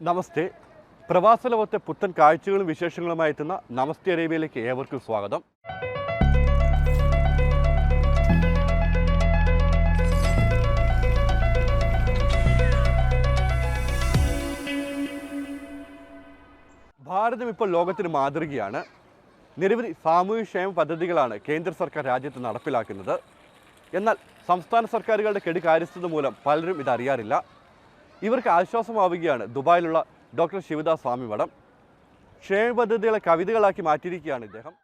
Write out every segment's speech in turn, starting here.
നമസ്തേ. പ്രവാസ ലോകത്തെ പുത്തൻ കാഴ്ചകളും വിശേഷങ്ങളുമായി എത്തുന്ന നമസ്തേ അറേബ്യയിലേക്ക് ഏവർക്കും സ്വാഗതം. ഭാരതം ഇപ്പോൾ ലോകത്തിന് മാതൃകയാണ്. നിരവധി സാമൂഹ്യക്ഷേമ പദ്ധതികളാണ് കേന്ദ്ര സർക്കാർ രാജ്യത്ത് നടപ്പിലാക്കുന്നത്. എന്നാൽ സംസ്ഥാന സർക്കാരുകളുടെ കെടുകാര്യസ്ഥത മൂലം പലരും ഇതറിയാറില്ല. ഇവർക്ക് ആശ്വാസമാവുകയാണ് ദുബായിലുള്ള ഡോക്ടർ ശിവദാസ് സ്വാമി മഠം. ക്ഷേമ പദ്ധതികളെ കവിതകളാക്കി മാറ്റിയിരിക്കുകയാണ് ഇദ്ദേഹം.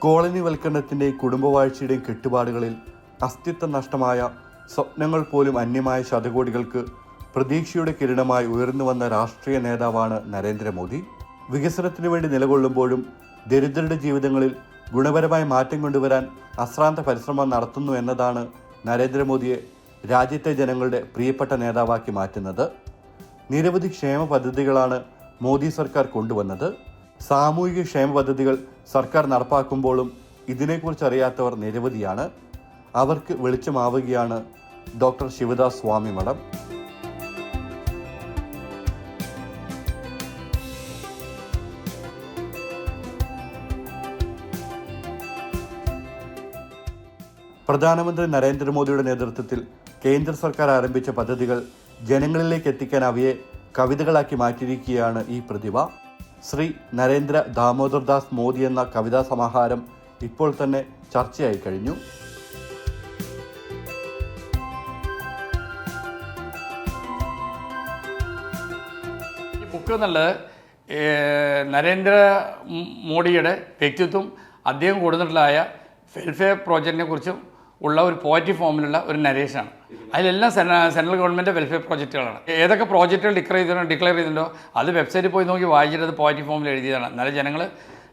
കോളനിവൽക്കരണത്തിൻ്റെയും കുടുംബവാഴ്ചയുടെയും കെട്ടുപാടുകളിൽ അസ്തിത്വം നഷ്ടമായ സ്വപ്നങ്ങൾ പോലും അന്യമായ ശതകോടികൾക്ക് പ്രതീക്ഷയുടെ കിരണമായി ഉയർന്നു വന്ന രാഷ്ട്രീയ നേതാവാണ് നരേന്ദ്രമോദി. വികസനത്തിനു വേണ്ടി നിലകൊള്ളുമ്പോഴും ദരിദ്രരുടെ ജീവിതങ്ങളിൽ ഗുണപരമായ മാറ്റം കൊണ്ടുവരാൻ അശ്രാന്ത പരിശ്രമം നടത്തുന്നു എന്നതാണ് നരേന്ദ്രമോദിയെ രാജ്യത്തെ ജനങ്ങളുടെ പ്രിയപ്പെട്ട നേതാവാക്കി മാറ്റുന്നത്. നിരവധി ക്ഷേമ പദ്ധതികളാണ് മോദി സർക്കാർ കൊണ്ടുവന്നത്. സാമൂഹിക ക്ഷേമ പദ്ധതികൾ സർക്കാർ നടപ്പാക്കുമ്പോഴും ഇതിനെക്കുറിച്ച് അറിയാത്തവർ നിരവധിയാണ്. അവർക്ക് വെളിച്ചമാവുകയാണ് ഡോക്ടർ ശിവദാസ് സ്വാമി മഠം. പ്രധാനമന്ത്രി നരേന്ദ്രമോദിയുടെ നേതൃത്വത്തിൽ കേന്ദ്ര സർക്കാർ ആരംഭിച്ച പദ്ധതികൾ ജനങ്ങളിലേക്ക് എത്തിക്കാൻ അവയെ കവിതകളാക്കി മാറ്റിയിരിക്കുകയാണ് ഈ പ്രതിഭ. ശ്രീ നരേന്ദ്ര ദാമോദർദാസ് മോദി എന്ന കവിതാ സമാഹാരം ഇപ്പോൾ തന്നെ ചർച്ചയായി കഴിഞ്ഞു. ഈ ബുക്ക് എന്നുള്ളത് നരേന്ദ്ര മോഡിയുടെ വ്യക്തിത്വം, അദ്ദേഹം കൊടുത്തിട്ടുള്ളതായ വെൽഫെയർ പ്രോജക്റ്റിനെ കുറിച്ചും ഉള്ള ഒരു പോയട്രി ഫോമിലുള്ള ഒരു നരേഷനാണ്. അതിലെല്ലാം സെൻട്രൽ ഗവൺമെൻറ് വെൽഫെയർ പ്രോജക്റ്റുകളാണ്. ഏതൊക്കെ പ്രോജക്റ്റുകൾ ഡിക്ലെയർ ചെയ്തിട്ടുണ്ടോ അത് വെബ്സൈറ്റിൽ പോയി നോക്കി വായിച്ചിട്ട് അത് പോയട്രി ഫോമിൽ എഴുതിയതാണ്. എന്നാലും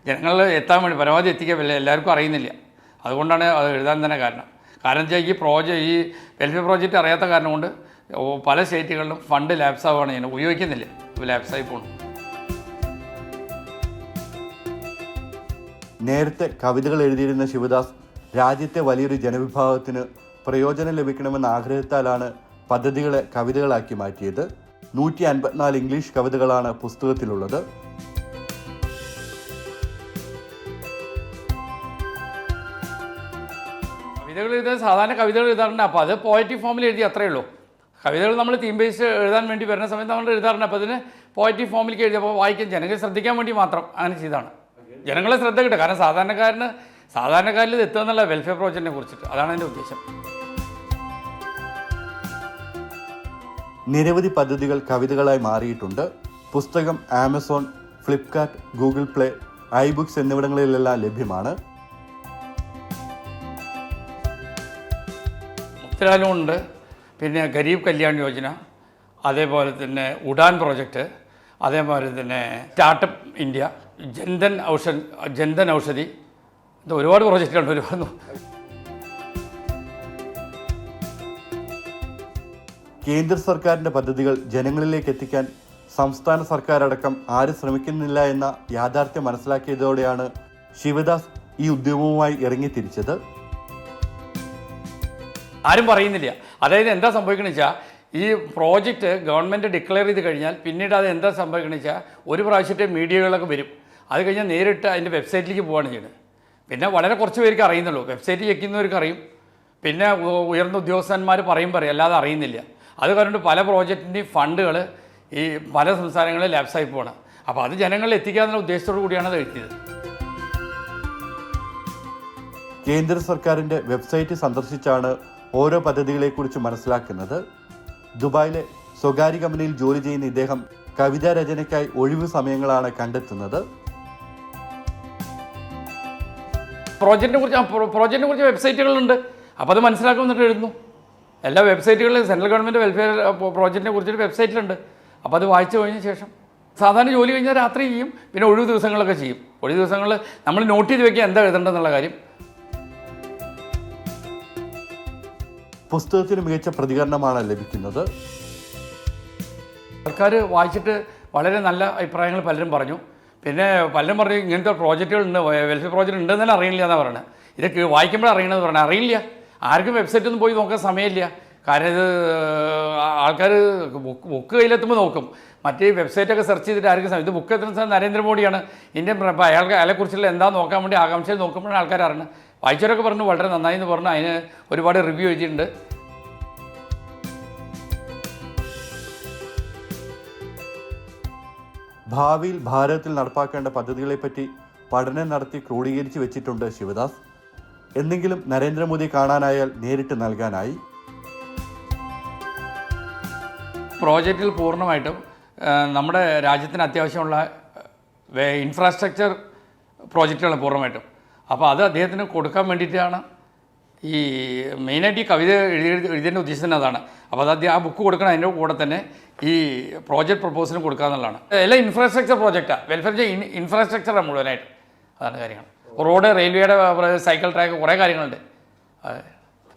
ജനങ്ങൾ എത്താൻ വേണ്ടി പരമാവധി എത്തിക്കാൻ എല്ലാവർക്കും അറിയുന്നില്ല. അതുകൊണ്ടാണ് അത് എഴുതാൻ തന്നെ കാരണം വെച്ചാൽ ഈ വെൽഫെയർ പ്രോജക്റ്റ് അറിയാത്ത കാരണം കൊണ്ട് പല സ്റ്റേറ്റുകളിലും ഫണ്ട് ലാപ്സ് ആവുകയാണ് ചെയ്യുന്നത്. ഉപയോഗിക്കുന്നില്ല, ലാപ്സായി പോകണം. നേരത്തെ കവിതകൾ എഴുതിയിരുന്ന ശിവദാസ് രാജ്യത്തെ വലിയൊരു ജനവിഭാഗത്തിന് പ്രയോജനം ലഭിക്കണമെന്ന ആഗ്രഹത്താലാണ് പദ്ധതികളെ കവിതകളാക്കി മാറ്റിയത്. 154 ഇംഗ്ലീഷ് കവിതകളാണ് പുസ്തകത്തിലുള്ളത്. കവിതകൾ എഴുതാൻ സാധാരണ കവിതകൾ എഴുതാറുണ്ട്. അപ്പോൾ അത് പോയട്രി ഫോമിൽ എഴുതി അത്രയേ ഉള്ളൂ. കവിതകൾ നമ്മൾ തീം ബേസ് എഴുതാൻ വേണ്ടി വരുന്ന സമയത്ത് നമ്മൾ എഴുതാറുണ്ട്. അപ്പോൾ അതിന് പോയട്രി ഫോമിലേക്ക് എഴുതിയപ്പോൾ വായിക്കാൻ ജനങ്ങൾ ശ്രദ്ധിക്കാൻ വേണ്ടി മാത്രം അങ്ങനെ ചെയ്താണ്. ജനങ്ങളെ ശ്രദ്ധ കിട്ടുക. കാരണം സാധാരണക്കാരിൽ ഇത് എത്തുക എന്നുള്ള വെൽഫെയർ പ്രോജക്റ്റിനെ കുറിച്ചിട്ട് അതാണ് എൻ്റെ ഉദ്ദേശം. നിരവധി പദ്ധതികൾ കവിതകളായി മാറിയിട്ടുണ്ട്. പുസ്തകം ആമസോൺ, ഫ്ലിപ്കാർട്ട്, ഗൂഗിൾ പ്ലേ, ഐബുക്സ് എന്നിവിടങ്ങളിലെല്ലാം ലഭ്യമാണ്. മുദ്രാ ലോണുണ്ട്, പിന്നെ ഗരീബ് കല്യാൺ യോജന, അതേപോലെ തന്നെ ഉഡാൻ പ്രോജക്റ്റ്, അതേപോലെ തന്നെ സ്റ്റാർട്ടപ്പ് ഇന്ത്യ, ജൻധൻ ഔഷധി, ഇത് ഒരുപാട് പ്രോജക്റ്റുകളുണ്ട്. ഒരുപാട് കേന്ദ്ര സർക്കാരിൻ്റെ പദ്ധതികൾ ജനങ്ങളിലേക്ക് എത്തിക്കാൻ സംസ്ഥാന സർക്കാരടക്കം ആരും ശ്രമിക്കുന്നില്ല എന്ന യാഥാർത്ഥ്യം മനസ്സിലാക്കിയതോടെയാണ് ശിവദാസ് ഈ ഉദ്യമവുമായി ഇറങ്ങിത്തിരിച്ചത്. ആരും പറയുന്നില്ല. അതായത് എന്താ സംഭവിക്കണമെന്ന് വെച്ചാൽ ഈ പ്രോജക്റ്റ് ഗവൺമെൻറ് ഡിക്ലെയർ ചെയ്ത് കഴിഞ്ഞാൽ പിന്നീട് അത് എന്താ സംഭവിക്കണമെന്ന് വെച്ചാൽ ഒരു പ്രാവശ്യത്തെ മീഡിയകളൊക്കെ വരും. അത് കഴിഞ്ഞാൽ നേരിട്ട് അതിൻ്റെ വെബ്സൈറ്റിലേക്ക് പോവുകയാണ് ചെയ്യുന്നത്. പിന്നെ വളരെ കുറച്ച് പേർക്ക് അറിയുന്നുള്ളൂ. വെബ്സൈറ്റ് ചെക്ക് ചെയ്യുന്നവർക്ക് അറിയും, പിന്നെ ഉയർന്ന ഉദ്യോഗസ്ഥന്മാർ പറയും, അല്ലാതെ അറിയുന്നില്ല. അത് കാരണം പല പ്രോജക്റ്റിൻ്റെയും ഫണ്ടുകൾ ഈ പല സംസ്ഥാനങ്ങളിൽ ലാപ്സായി പോകണം. അപ്പോൾ അത് ജനങ്ങളിൽ എത്തിക്കുക എന്നുള്ള ഉദ്ദേശത്തോടു കൂടിയാണ് അത് എഴുതിയത്. കേന്ദ്ര സർക്കാരിൻ്റെ വെബ്സൈറ്റ് സന്ദർശിച്ചാണ് ഓരോ പദ്ധതികളെക്കുറിച്ച് മനസ്സിലാക്കുന്നത്. ദുബായിലെ സ്വകാര്യ കമ്പനിയിൽ ജോലി ചെയ്യുന്ന ഇദ്ദേഹം കവിതാ രചനയ്ക്കായി ഒഴിവു സമയങ്ങളാണ് കണ്ടെത്തുന്നത്. പ്രോജക്റ്റിനെ കുറിച്ച് വെബ്സൈറ്റുകളുണ്ട്. അപ്പോൾ അത് മനസ്സിലാക്കുന്നിട്ട് എഴുതുന്നു. എല്ലാ വെബ്സൈറ്റുകളിലും സെൻട്രൽ ഗവൺമെൻറ് വെൽഫെയർ പ്രോജക്റ്റിനെ കുറിച്ചൊരു വെബ്സൈറ്റിലുണ്ട്. അപ്പോൾ അത് വായിച്ചു കഴിഞ്ഞ ശേഷം സാധാരണ ജോലി കഴിഞ്ഞാൽ രാത്രി ചെയ്യും, പിന്നെ ഒഴിവ് ദിവസങ്ങളൊക്കെ ചെയ്യും. ഒഴിവ് ദിവസങ്ങൾ നമ്മൾ നോട്ട് ചെയ്ത് വെക്കുക എന്താ എഴുതേണ്ടതെന്നുള്ള കാര്യം പുസ്തകത്തിന് മികച്ച പ്രതികരണമാണ് ലഭിക്കുന്നത്. ആൾക്കാർ വായിച്ചിട്ട് വളരെ നല്ല അഭിപ്രായങ്ങൾ പലരും പറഞ്ഞു. പിന്നെ പലരും പറഞ്ഞു ഇങ്ങനത്തെ പ്രോജക്റ്റുകളുണ്ട്, വെൽഫെയർ പ്രോജക്റ്റ് ഉണ്ടെന്ന് തന്നെ അറിയില്ല എന്നാണ് പറയുന്നത്. ഇതൊക്കെ വായിക്കുമ്പോൾ അറിയണമെന്ന് പറഞ്ഞാൽ അറിയില്ല. ആർക്കും വെബ്സൈറ്റൊന്നും പോയി നോക്കാൻ സമയമില്ല. കാരണം ഇത് ആൾക്കാർ ബുക്ക് കയ്യിലെത്തുമ്പോൾ നോക്കും. മറ്റേ വെബ്സൈറ്റൊക്കെ സെർച്ച് ചെയ്തിട്ട് ആർക്കും ഇത് ബുക്ക് എത്തുന്ന നരേന്ദ്രമോദിയാണ് ഇന്ത്യൻ അയാളെക്കുറിച്ചുള്ള എന്താ നോക്കാൻ വേണ്ടി ആകാംക്ഷയിൽ നോക്കുമ്പോഴാണ് ആൾക്കാർ അറിഞ്ഞത്. വായിച്ചവരൊക്കെ പറഞ്ഞു വളരെ നന്നായി എന്ന് പറഞ്ഞു. അതിന് ഒരുപാട് റിവ്യൂ എഴുതിയിട്ടുണ്ട്. ഭാവിയിൽ ഭാരതത്തിൽ നടപ്പാക്കേണ്ട പദ്ധതികളെപ്പറ്റി പഠനം നടത്തി ക്രോഡീകരിച്ച് വെച്ചിട്ടുണ്ട് ശിവദാസ്. എന്തെങ്കിലും നരേന്ദ്രമോദി കാണാനായാൽ നേരിട്ട് നൽകാനായി. പ്രോജക്റ്റിൽ പൂർണ്ണമായിട്ടും നമ്മുടെ രാജ്യത്തിന് അത്യാവശ്യമുള്ള ഇൻഫ്രാസ്ട്രക്ചർ പ്രോജക്റ്റുകൾ പൂർണ്ണമായിട്ടും. അപ്പോൾ അത് അദ്ദേഹത്തിന് കൊടുക്കാൻ വേണ്ടിയിട്ടാണ് ഈ മെയിനായിട്ട് ഈ കവിത എഴുതേണ്ട ഉദ്ദേശിച്ചത് അതാണ്. അപ്പോൾ അത് ആ ബുക്ക് കൊടുക്കണം. അതിൻ്റെ കൂടെ തന്നെ ഈ പ്രോജക്റ്റ് പ്രപ്പോസലും കൊടുക്കുക എന്നുള്ളതാണ്. എല്ലാം ഇൻഫ്രാസ്ട്രക്ചർ പ്രോജക്റ്റാണ്. വെൽഫെയർ ഇൻഫ്രാസ്ട്രക്ചറാണ് മുഴുവനായിട്ട്. അതാണ് കാര്യങ്ങൾ. റോഡ്, റെയിൽവേയുടെ സൈക്കിൾ ട്രാക്ക്, കുറേ കാര്യങ്ങളുണ്ട്.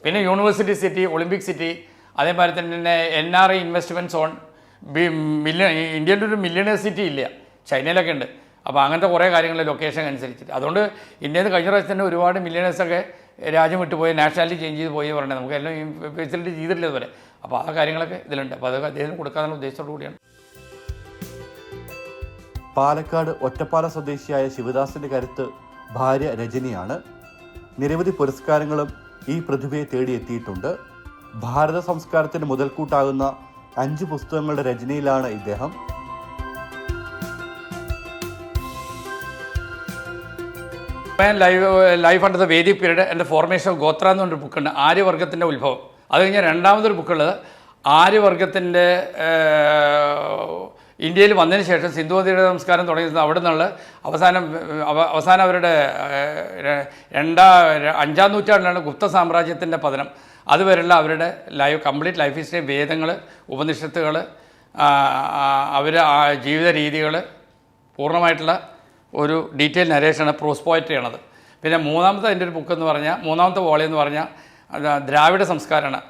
പിന്നെ യൂണിവേഴ്സിറ്റി സിറ്റി, ഒളിമ്പിക് സിറ്റി, അതേപോലെ തന്നെ NRI ഇൻവെസ്റ്റ്മെൻറ്റ് സോൺ, ഇന്ത്യൻ്റെ ഒരു മില്യണേഴ്സ് സിറ്റി ഇല്ല, ചൈനയിലൊക്കെ ഉണ്ട്. അപ്പോൾ അങ്ങനത്തെ കുറേ കാര്യങ്ങൾ ലൊക്കേഷൻ അനുസരിച്ചിട്ട്. അതുകൊണ്ട് ഇന്ത്യയിൽ നിന്ന് കഴിഞ്ഞ പ്രാവശ്യം തന്നെ ഒരുപാട് മില്യണേഴ്സൊക്കെ രാജ്യം വിട്ടുപോയി, നാഷണാലിറ്റി ചേഞ്ച് ചെയ്ത് പോയി പറഞ്ഞത്. നമുക്ക് എല്ലാം ഫെസിലിറ്റി ചെയ്തിട്ടില്ല ഇതുവരെ. അപ്പോൾ ആ കാര്യങ്ങളൊക്കെ ഇതിലുണ്ട്. അപ്പോൾ അതൊക്കെ അദ്ദേഹത്തിന് കൊടുക്കാനുള്ള ഉദ്ദേശത്തോടു കൂടിയാണ്. പാലക്കാട് ഒറ്റപ്പാല സ്വദേശിയായ ശിവദാസിൻ്റെ കരുത്ത് ഭാര്യ രജനിയാണ്. നിരവധി പുരസ്കാരങ്ങളും ഈ പ്രതിഭയെ തേടിയെത്തിയിട്ടുണ്ട്. ഭാരത സംസ്കാരത്തിന് മുതൽക്കൂട്ടാകുന്ന 5 പുസ്തകങ്ങളുടെ രചനയിലാണ് ഇദ്ദേഹം. Life under the Vedic period എൻ്റെ ഫോർമേഷൻ ഓഫ് ഗോത്ര എന്ന് പറഞ്ഞൊരു ബുക്കുണ്ട്. ആര്യവർഗത്തിൻ്റെ ഉത്ഭവം. അത് കഴിഞ്ഞാൽ രണ്ടാമതൊരു ബുക്കുള്ളത് ആര്യവർഗത്തിൻ്റെ ഇന്ത്യയിൽ വന്നതിന് ശേഷം സിന്ധു നദീയുടെ സംസ്കാരം തുടങ്ങിയത് അവിടെ നിന്നുള്ള അവസാനം അവരുടെ 5-ാം നൂറ്റാണ്ടിലാണ് ഗുപ്ത സാമ്രാജ്യത്തിൻ്റെ പതനം. അതുവരെയുള്ള അവരുടെ കംപ്ലീറ്റ് ലൈഫ് ഹിസ്റ്ററി, വേദങ്ങൾ, ഉപനിഷത്തുകൾ, അവരുടെ ജീവിത രീതികൾ, പൂർണ്ണമായിട്ടുള്ള ഒരു ഡീറ്റെയിൽ നരേഷനാണ്, പ്രോസ് പോയട്രിയാണത്. പിന്നെ മൂന്നാമത്തെ എൻ്റെ ഒരു ബുക്കെന്ന് പറഞ്ഞാൽ, മൂന്നാമത്തെ വോളിയം എന്ന് പറഞ്ഞാൽ ദ്രാവിഡ സംസ്കാരമാണ്.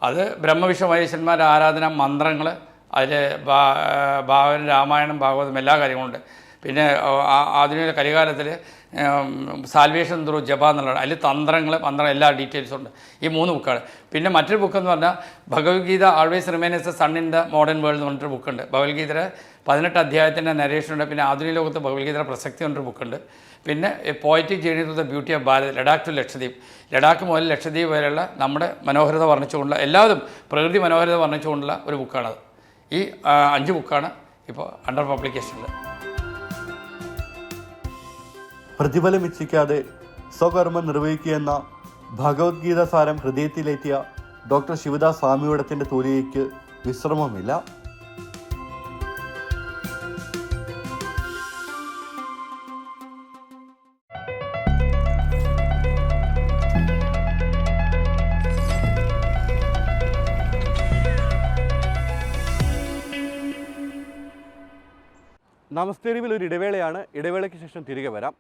അത് ബ്രഹ്മവിഷ്ണു മഹേശ്വരന്മാരുടെ ആരാധന, മന്ത്രങ്ങൾ, അതിൽ രാമായണം, ഭാഗവതം, എല്ലാ കാര്യങ്ങളുണ്ട്. പിന്നെ ആധുനിക കലികാലത്തിൽ സാൽവേഷൻ ത്രൂ ജപ എന്നുള്ളതാണ്. അതിൽ മന്ത്രം എല്ലാ ഡീറ്റെയിൽസും ഉണ്ട്. ഈ 3 ബുക്കാണ്. പിന്നെ മറ്റൊരു ബുക്കെന്ന് പറഞ്ഞാൽ Bhagavad Gita always remain S a son in the modern world എന്ന് പറഞ്ഞിട്ടൊരു ബുക്കുണ്ട്. ഭഗവത്ഗീതയുടെ 18 അധ്യായത്തിൻ്റെ നരേഷനുണ്ട്. പിന്നെ ആധുനിക ലോകത്ത് ഭഗവത്ഗീതയുടെ പ്രസക്തി എന്നൊരു ബുക്കുണ്ട്. പിന്നെ poetic journey to the beauty of Bharat, Ladakh to Lakshadweep, Ladakh മുതൽ ലക്ഷദ്വീപ് വരെയുള്ള നമ്മുടെ മനോഹരത വർണ്ണിച്ചുകൊണ്ടുള്ള, എല്ലാതും പ്രകൃതി മനോഹരത വർണ്ണിച്ചുകൊണ്ടുള്ള ഒരു ബുക്കാണത്. ഈ 5 ബുക്കാണ് ഇപ്പോൾ അണ്ടർ പബ്ലിക്കേഷനിൽ. പ്രതിഫലം ഇച്ഛിക്കാതെ സ്വകർമ്മം നിർവഹിക്കുകയെന്ന ഭഗവത്ഗീത സാരം ഹൃദയത്തിലേറ്റിയ ഡോക്ടർ ശിവദാസ് സ്വാമിയോടത്തിൻ്റെ തൂലികയ്ക്ക് വിശ്രമമില്ല. നമസ്തേ ടിവിയിൽ ഒരു ഇടവേളയാണ്. ഇടവേളയ്ക്ക് ശേഷം തിരികെ വരാം.